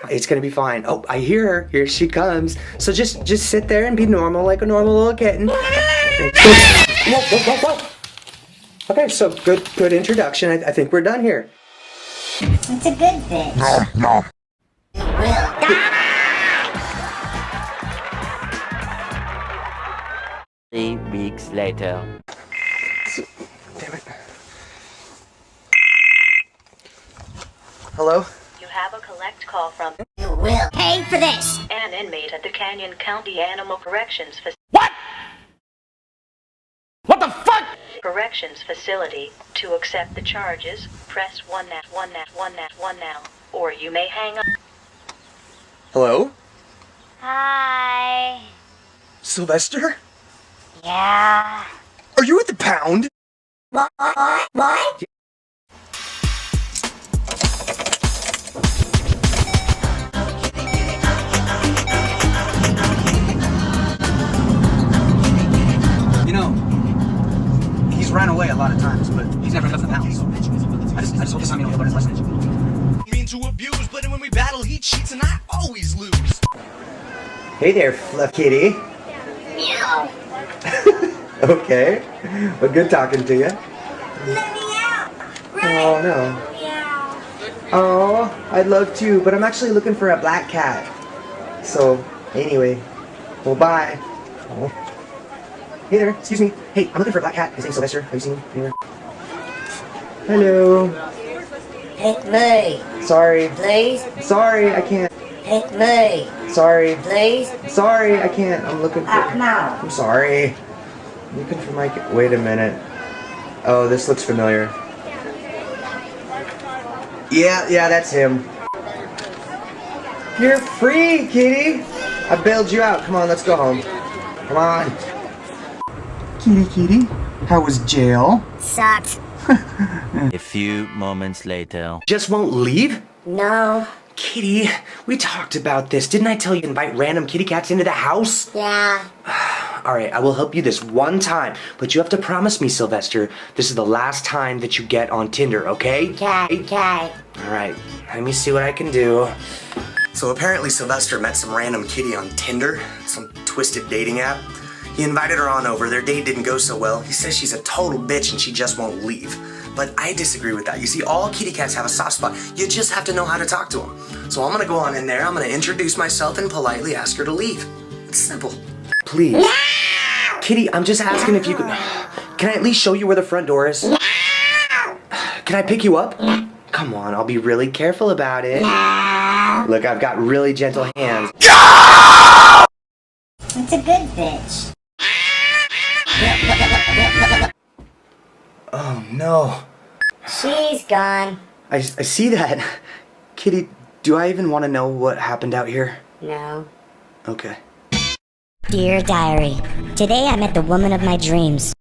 It's gonna be fine. Oh, I hear her. Here she comes. So just sit there and be normal, like a normal little kitten. Whoa, whoa, whoa, whoa. Okay, so good introduction. I think we're done here. It's a good bitch. No. You will die. 3 weeks later. Damn it. Hello? You have a collect call from You will pay for this. an inmate at the Canyon County Animal Corrections What? What the fuck? Corrections Facility. To accept the charges, press 1 now, or you may hang up. Hello? Hi. Sylvester? Yeah. Are you at the pound? What? You know, he's ran away a lot of times, but he's never left the pound. So I just hope this time he don't learn his lesson. Mean to abuse, but when we battle, he cheats and I always lose. Hey there, Fluff Kitty. Meow. Okay. Well, good talking to you. Let me out. Oh, no. Meow. Oh, I'd love to, but I'm actually looking for a black cat. So, anyway. Well, bye. Oh. Hey there, excuse me. Hey, I'm looking for a black cat. His name's Sylvester. Have you seen him anywhere? Hello. Pick me, Sorry. please. Sorry, I can't. Pick me, Sorry. please. Sorry, I can't. I'm looking for... Come on. I'm sorry. I'm looking for my... Wait a minute. Oh, this looks familiar. Yeah, that's him. You're free, kitty. I bailed you out. Come on, let's go home. Come on. Kitty. How was jail? Sucked. A few moments later. Just won't leave? No. Kitty, we talked about this. Didn't I tell you to invite random kitty cats into the house? Yeah. Alright, I will help you this one time, but you have to promise me, Sylvester, this is the last time that you get on Tinder, okay? Okay. Alright, let me see what I can do. So apparently Sylvester met some random kitty on Tinder, some twisted dating app. He invited her on over. Their date didn't go so well. He says she's a total bitch and she just won't leave. But I disagree with that. You see, all kitty cats have a soft spot. You just have to know how to talk to them. So I'm gonna go on in there, I'm gonna introduce myself and politely ask her to leave. It's simple. Please. Kitty, I'm just asking if you can I at least show you where the front door is? Can I pick you up? Come on, I'll be really careful about it. Look, I've got really gentle hands. It's a good bitch. Oh no. She's gone. I see that. Kitty, do I even want to know what happened out here? No. Okay. Dear Diary, today I met the woman of my dreams.